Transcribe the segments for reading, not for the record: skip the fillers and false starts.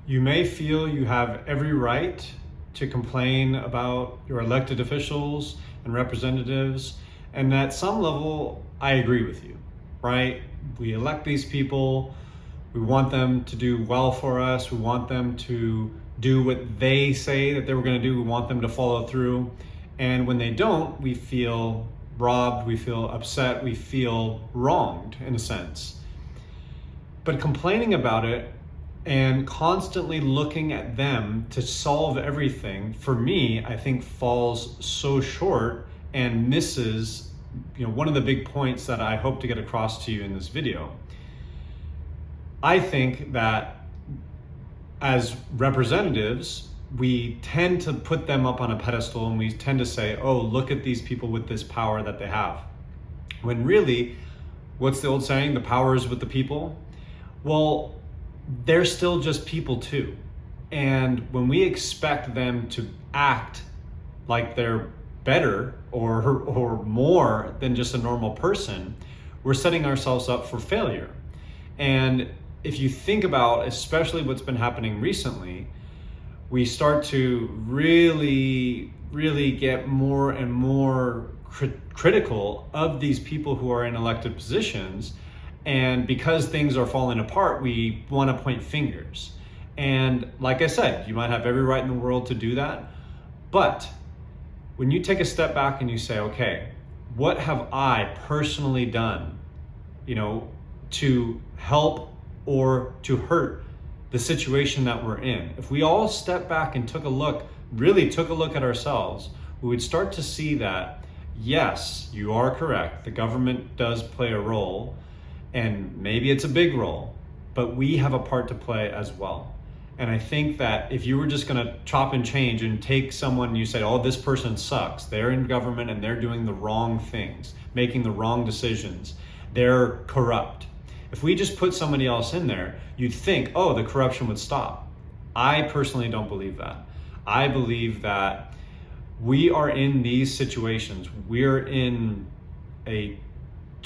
You may feel you have every right to complain about your elected officials and representatives, and at some level, I agree with you, right? We elect these people, we want them to do well for us, we want them to do what they say that they were going to do, we want them to follow through, and when they don't, we feel robbed, we feel upset, we feel wronged in a sense. But complaining about it and constantly looking at them to solve everything, for me, I think falls so short and misses, one of the big points that I hope to get across to you in this video. I think that as representatives, we tend to put them up on a pedestal and we tend to say, oh, look at these people with this power that they have. When really, what's the old saying? The power is with the people. Well, they're still just people too. And when we expect them to act like they're better or more than just a normal person, we're setting ourselves up for failure. And if you think about especially what's been happening recently, we start to really get more and more critical of these people who are in elected positions. And because things are falling apart, we want to point fingers. And like I said, you might have every right in the world to do that. But when you take a step back and you say, okay, what have I personally done, to help or to hurt the situation that we're in? If we all step back and really took a look at ourselves, we would start to see that, yes, you are correct. The government does play a role. And maybe it's a big role, but we have a part to play as well. And I think that if you were just gonna chop and change and take someone and you say, oh, this person sucks, they're in government and they're doing the wrong things, making the wrong decisions, they're corrupt. If we just put somebody else in there, you'd think, oh, the corruption would stop. I personally don't believe that. I believe that we are in these situations. We're in a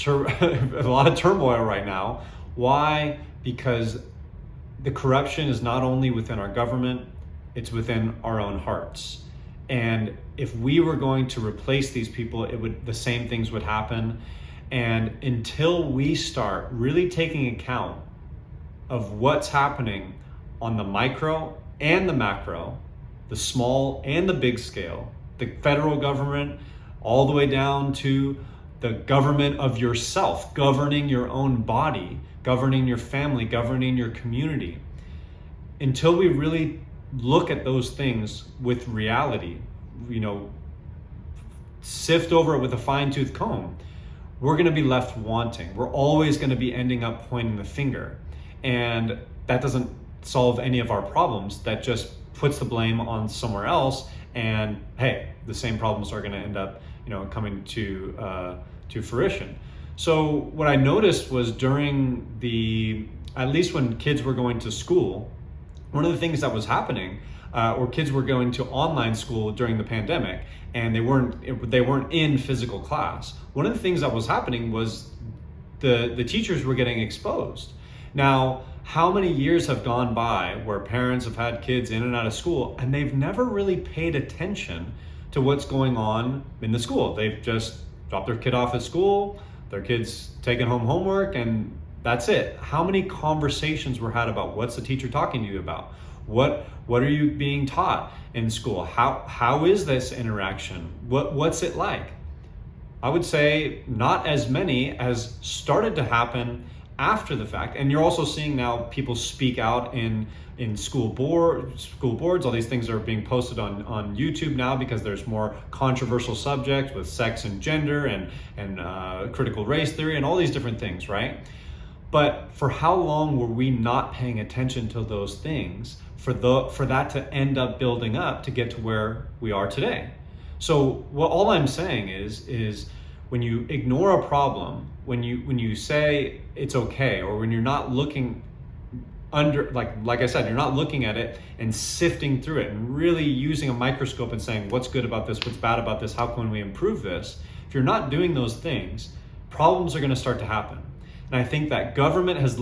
lot of turmoil right now. Why? Because the corruption is not only within our government, it's within our own hearts. And if we were going to replace these people, the same things would happen. And until we start really taking account of what's happening on the micro and the macro, the small and the big scale, the federal government, all the way down to the government of yourself, governing your own body, governing your family, governing your community. Until we really look at those things with reality, sift over it with a fine-tooth comb, we're going to be left wanting. We're always going to be ending up pointing the finger. And that doesn't solve any of our problems. That just puts the blame on somewhere else. And hey, the same problems are going to end up coming to fruition. So what I noticed was at least when kids were going to school, one of the things that was happening, or kids were going to online school during the pandemic, and they weren't in physical class. One of the things that was happening was the teachers were getting exposed. Now, how many years have gone by where parents have had kids in and out of school and they've never really paid attention to what's going on in the school? They've just dropped their kid off at school, their kid's taking home homework, and that's it. How many conversations were had about what's the teacher talking to you about? What are you being taught in school? How is this interaction? What's it like? I would say not as many as started to happen after the fact. And you're also seeing now people speak out in school boards. All these things are being posted on YouTube now because there's more controversial subjects with sex and gender and critical race theory and all these different things, right? But for how long were we not paying attention to those things for that to end up building up to get to where we are today? So all I'm saying is when you ignore a problem, when you say it's okay, or when you're not looking like I said, you're not looking at it and sifting through it and really using a microscope and saying what's good about this, what's bad about this, how can we improve this? If you're not doing those things, problems are going to start to happen. And I think that government has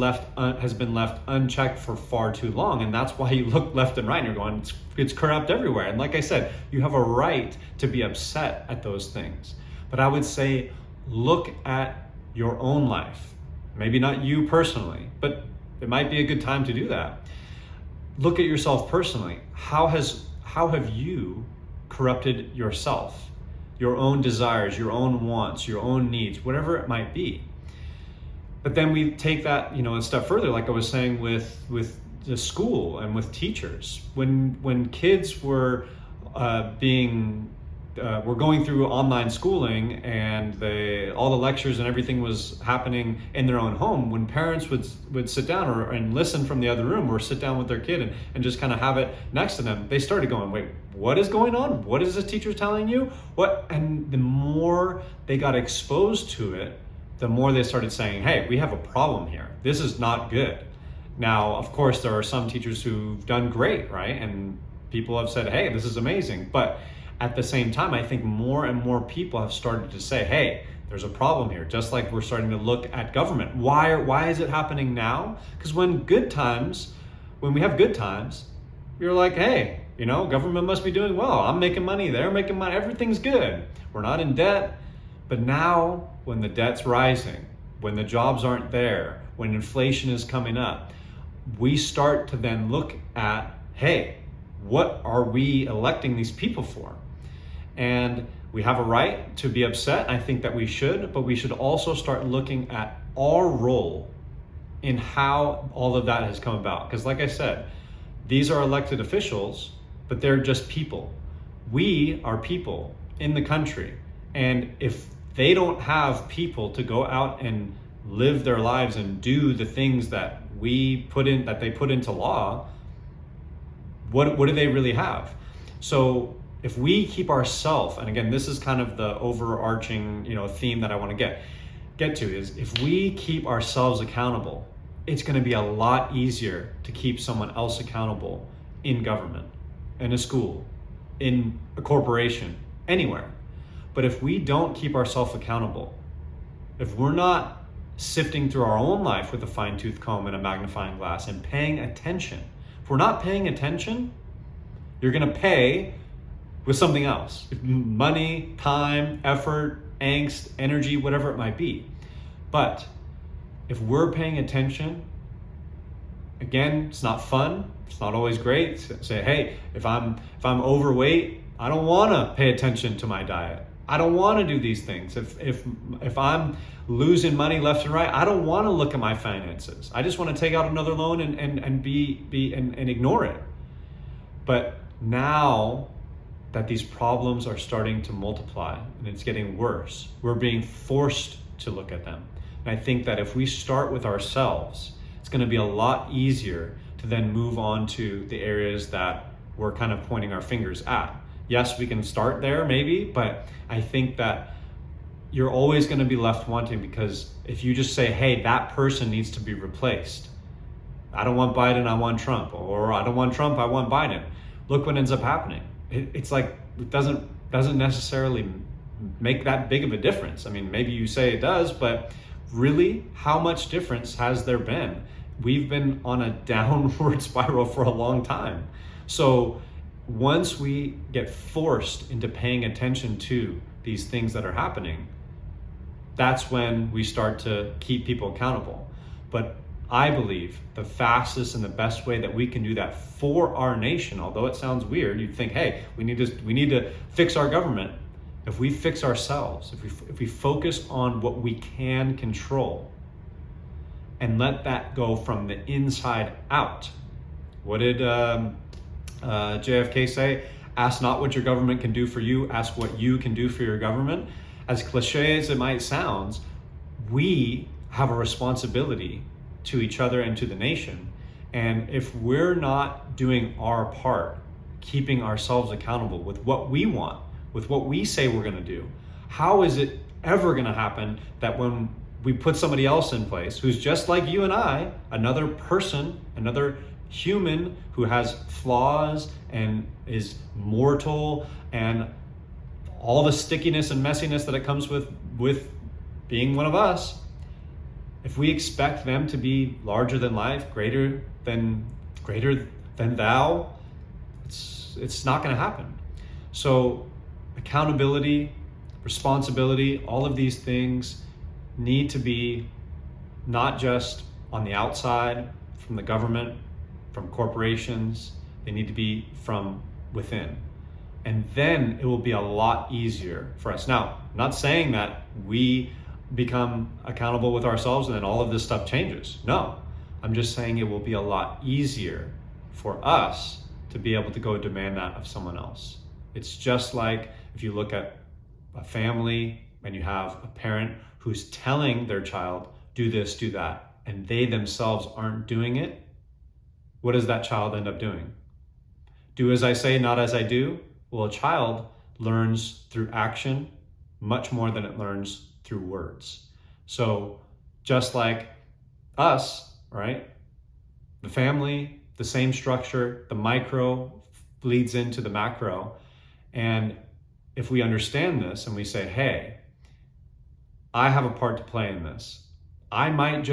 been left unchecked for far too long, and that's why you look left and right and you're going, it's corrupt everywhere. And like I said, you have a right to be upset at those things. But I would say, look at your own life. Maybe not you personally, but it might be a good time to do that. Look at yourself personally. How have you corrupted yourself, your own desires, your own wants, your own needs, whatever it might be? But then we take that, a step further, like I was saying with the school and with teachers. When kids were going through online schooling and all the lectures and everything was happening in their own home, when parents would sit down and listen from the other room or sit down with their kid and just kind of have it next to them, they started going, wait, what is going on? What is the teacher telling you? What? And the more they got exposed to it, the more they started saying, hey, we have a problem here. This is not good. Now, of course, there are some teachers who've done great, right? And people have said, hey, this is amazing. But at the same time, I think more and more people have started to say, hey, there's a problem here. Just like we're starting to look at government. Why is it happening now? Because when we have good times, you're like, hey, government must be doing well. I'm making money, they're making money, everything's good. We're not in debt. But now, when the debt's rising, when the jobs aren't there, when inflation is coming up, we start to then look at, hey, what are we electing these people for? And we have a right to be upset. I think that we should, but we should also start looking at our role in how all of that has come about. Because like I said, these are elected officials, but they're just people. We are people in the country. And if they don't have people to go out and live their lives and do the things that they put into law, what do they really have? So if we keep ourselves, and again, this is kind of the overarching theme that I want to get to, is if we keep ourselves accountable, it's going to be a lot easier to keep someone else accountable in government, in a school, in a corporation, anywhere. But if we don't keep ourselves accountable, if we're not sifting through our own life with a fine-tooth comb and a magnifying glass and paying attention, if we're not paying attention, you're going to pay with something else. Money, time, effort, angst, energy, whatever it might be. But if we're paying attention, again, it's not fun. It's not always great. Say, hey, if I'm overweight, I don't want to pay attention to my diet. I don't want to do these things. If I'm losing money left and right, I don't want to look at my finances. I just want to take out another loan and ignore it. But now that these problems are starting to multiply and it's getting worse, we're being forced to look at them. And I think that if we start with ourselves, it's going to be a lot easier to then move on to the areas that we're kind of pointing our fingers at. Yes, we can start there maybe, but I think that you're always going to be left wanting, because if you just say, hey, that person needs to be replaced. I don't want Biden, I want Trump. Or I don't want Trump, I want Biden. Look what ends up happening. It's like, it doesn't necessarily make that big of a difference. I mean, maybe you say it does, but really, how much difference has there been? We've been on a downward spiral for a long time. So once we get forced into paying attention to these things that are happening, that's when we start to keep people accountable. But I believe the fastest and the best way that we can do that for our nation, although it sounds weird, you'd think, hey, we need to fix our government. If we fix ourselves, if we focus on what we can control and let that go from the inside out. What did JFK say? Ask not what your government can do for you, ask what you can do for your government. As cliche as it might sound, we have a responsibility to each other and to the nation. And if we're not doing our part, keeping ourselves accountable with what we want, with what we say we're going to do, how is it ever going to happen that when we put somebody else in place who's just like you and I, another person, another human who has flaws and is mortal and all the stickiness and messiness that it comes with being one of us, If we expect them to be larger than life, greater than thou, it's not going to happen. So accountability, responsibility, all of these things need to be not just on the outside, from the government, from corporations. They need to be from within. And then it will be a lot easier for us. Now, I'm not saying that we become accountable with ourselves and then all of this stuff changes. No, I'm just saying it will be a lot easier for us to be able to go demand that of someone else. It's just like if you look at a family and you have a parent who's telling their child, do this, do that, and they themselves aren't doing it, what does that child end up doing? Do as I say, not as I do? Well, a child learns through action much more than it learns through words. So just like us, right? The family, the same structure, the micro bleeds into the macro. And if we understand this and we say, hey, I have a part to play in this. I might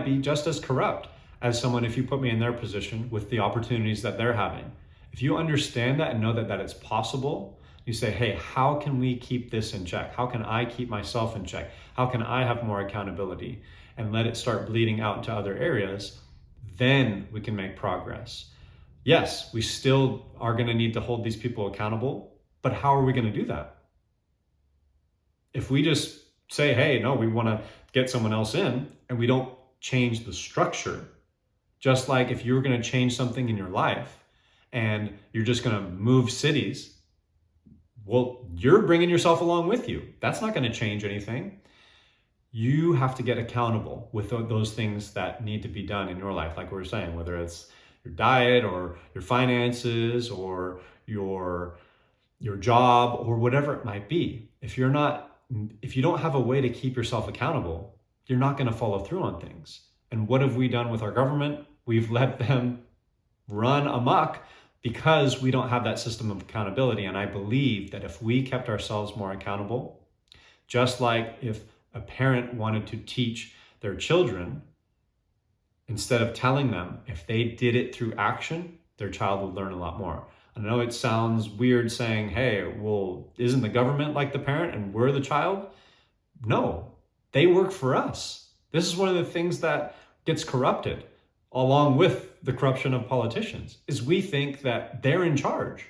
be just as corrupt as someone if you put me in their position with the opportunities that they're having. If you understand that and know that it's possible, you say, hey, how can we keep this in check? How can I keep myself in check? How can I have more accountability? And let it start bleeding out into other areas. Then we can make progress. Yes, we still are going to need to hold these people accountable, but how are we going to do that? If we just say, hey, no, we want to get someone else in, and we don't change the structure, just like if you're going to change something in your life and you're just going to move cities, well, you're bringing yourself along with you. That's not going to change anything. You have to get accountable with those things that need to be done in your life, like we were saying, whether it's your diet or your finances or your job or whatever it might be. If you don't have a way to keep yourself accountable, you're not going to follow through on things. And what have we done with our government? We've let them run amok because we don't have that system of accountability. And I believe that if we kept ourselves more accountable, just like if a parent wanted to teach their children, instead of telling them, if they did it through action, their child would learn a lot more. I know it sounds weird saying, hey, well, isn't the government like the parent and we're the child? No, they work for us. This is one of the things that gets corrupted, along with the corruption of politicians, is we think that they're in charge.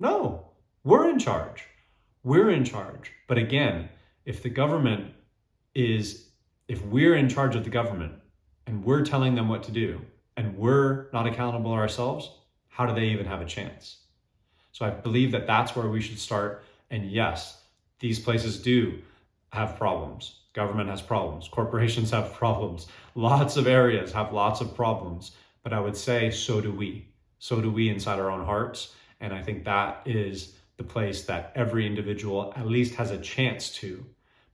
No, we're in charge. We're in charge. But again, if we're in charge of the government and we're telling them what to do and we're not accountable ourselves, how do they even have a chance? So I believe that that's where we should start. And yes, these places do have problems. Government has problems. Corporations have problems. Lots of areas have lots of problems. But I would say so do we. So do we inside our own hearts. And I think that is the place that every individual at least has a chance to.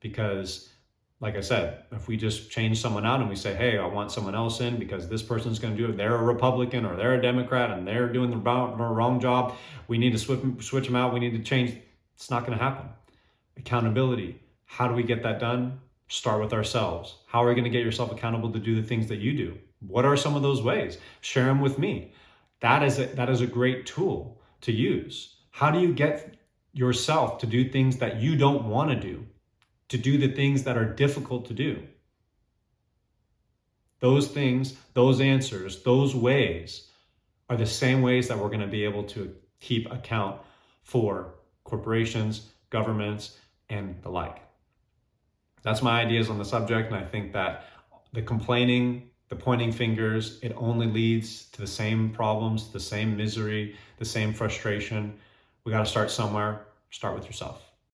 Because like I said, if we just change someone out and we say, hey, I want someone else in because this person's going to do it, they're a Republican or they're a Democrat and they're doing the wrong job, we need to switch them out, we need to change. It's not going to happen. Accountability. How do we get that done? Start with ourselves. How are you going to get yourself accountable to do the things that you do? What are some of those ways? Share them with me. That is a great tool to use. How do you get yourself to do things that you don't want to do? To do the things that are difficult to do. Those things, those answers, those ways are the same ways that we're going to be able to keep account for corporations, governments, and the like. That's my ideas on the subject, and I think that the complaining, the pointing fingers, it only leads to the same problems, the same misery, the same frustration. We got to start somewhere. Start with yourself.